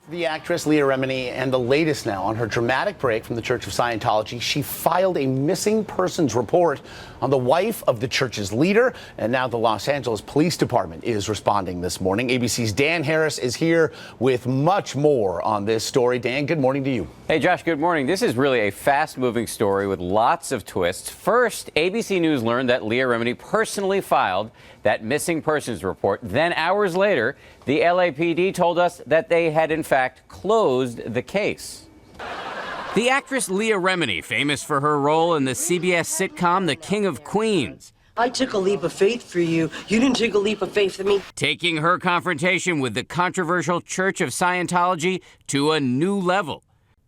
The actress Leah Remini, and the latest now on her dramatic break from the Church of Scientology. She filed a missing persons report on the wife of the church's leader, and now the Los Angeles Police Department is responding this morning. ABC's Dan Harris is here with much more on this story. Dan, good morning to you. Hey, Josh, good morning. This is really a fast-moving story with lots of twists. First, ABC News learned that Leah Remini personally filed that missing persons report. Then, hours later, the LAPD told us that they had, in fact, closed the case. The actress Leah Remini, famous for her role in the CBS sitcom The King of Queens. I took a leap of faith for you. You didn't take a leap of faith for me. Taking her confrontation with the controversial Church of Scientology to a new level.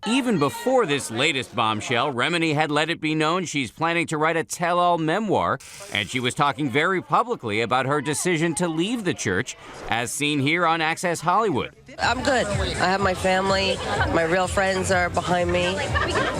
Even before this latest bombshell, Remini had let it be known she's planning to write a tell-all memoir, and she was talking very publicly about her decision to leave the church, as seen here on Access Hollywood. I'm good. I have my family. My real friends are behind me,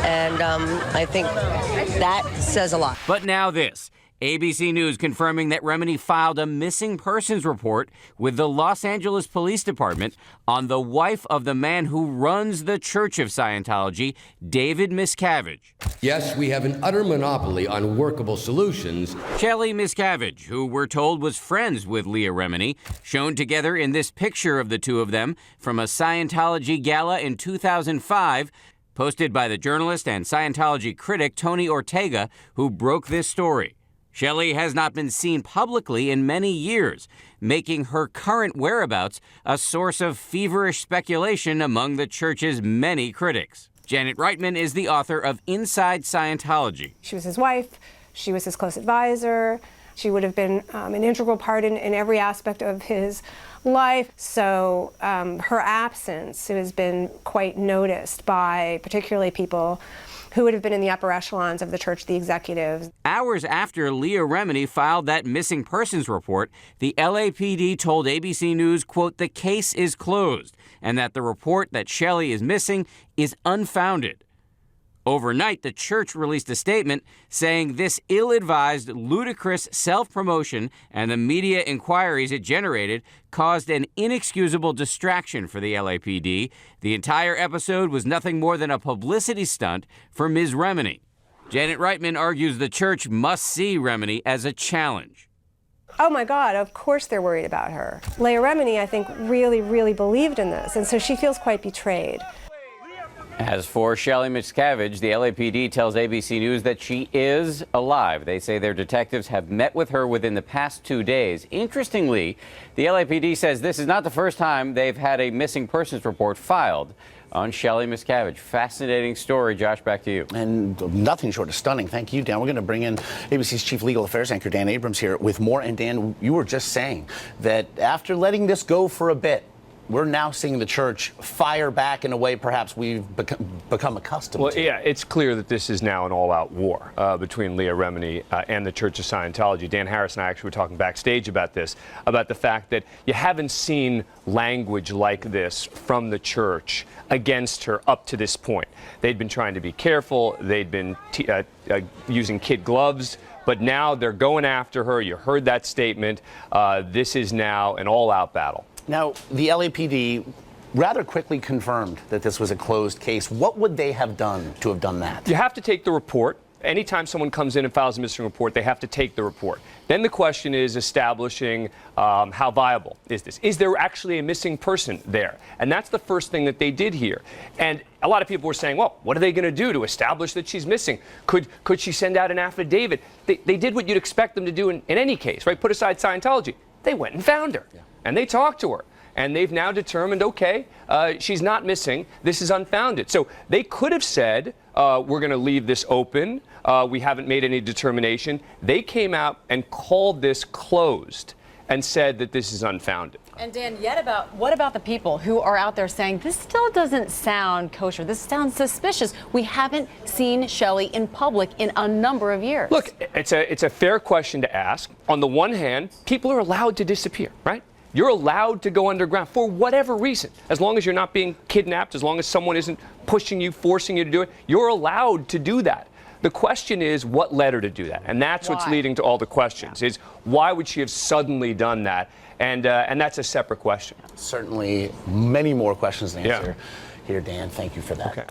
and I think that says a lot. But now this. ABC News confirming that Remini filed a missing persons report with the Los Angeles Police Department on the wife of the man who runs the Church of Scientology, David Miscavige. Yes, we have an utter monopoly on workable solutions. Shelley Miscavige, who we're told was friends with Leah Remini, shown together in this picture of the two of them from a Scientology gala in 2005, posted by the journalist and Scientology critic Tony Ortega, who broke this story. Shelley has not been seen publicly in many years, making her current whereabouts a source of feverish speculation among the church's many critics. Janet Reitman is the author of Inside Scientology. She was his wife. She was his close advisor. She would have been an integral part in every aspect of his life. So her absence has been quite noticed by particularly people who would have been in the upper echelons of the church, the executives. Hours after Leah Remini filed that missing persons report, the LAPD told ABC News, quote, the case is closed, and that the report that Shelley is missing is unfounded. Overnight, the church released a statement saying this ill-advised, ludicrous self-promotion and the media inquiries it generated caused an inexcusable distraction for the LAPD. The entire episode was nothing more than a publicity stunt for Ms. Remini. Janet Reitman argues the church must see Remini as a challenge. Oh my God, of course they're worried about her. Leah Remini, I think, really believed in this, and so she feels quite betrayed. As for Shelley Miscavige, the LAPD tells ABC News that she is alive. They say their detectives have met with her within the past 2 days. Interestingly, the LAPD says this is not the first time they've had a missing persons report filed on Shelley Miscavige. Fascinating story. Josh, back to you. And nothing short of stunning. Thank you, Dan. We're going to bring in ABC's Chief Legal Affairs anchor, Dan Abrams, here with more. And Dan, you were just saying that after letting this go for a bit, we're now seeing the church fire back in a way perhaps we've become accustomed to. Yeah, it's clear that this is now an all-out war between Leah Remini and the Church of Scientology. Dan Harris and I actually were talking backstage about this, about the fact that you haven't seen language like this from the church against her up to this point. They'd been trying to be careful. They'd been using kid gloves. But now they're going after her. You heard that statement. This is now an all-out battle. Now, the LAPD rather quickly confirmed that this was a closed case. What would they have done to have done that? You have to take the report. Anytime someone comes in and files a missing report, they have to take the report. Then the question is establishing how viable is this? Is there actually a missing person there? And that's the first thing that they did here. And a lot of people were saying, well, what are they going to do to establish that she's missing? Could she send out an affidavit? They did what you'd expect them to do in any case, right? Put aside Scientology. They went and found her. Yeah. And they talked to her. And they've now determined, okay, she's not missing. This is unfounded. So they could have said, we're going to leave this open. We haven't made any determination. They came out and called this closed and said that this is unfounded. And Dan, what about the people who are out there saying this still doesn't sound kosher? This sounds suspicious. We haven't seen Shelley in public in a number of years. Look, it's a fair question to ask. On the one hand, people are allowed to disappear, right? You're allowed to go underground for whatever reason. As long as you're not being kidnapped, as long as someone isn't pushing you, forcing you to do it, you're allowed to do that. The question is, what led her to do that? And that's what's leading to all the questions, is why would she have suddenly done that? And that's a separate question. Certainly many more questions to answer Yeah. here, Dan. Thank you for that. Okay.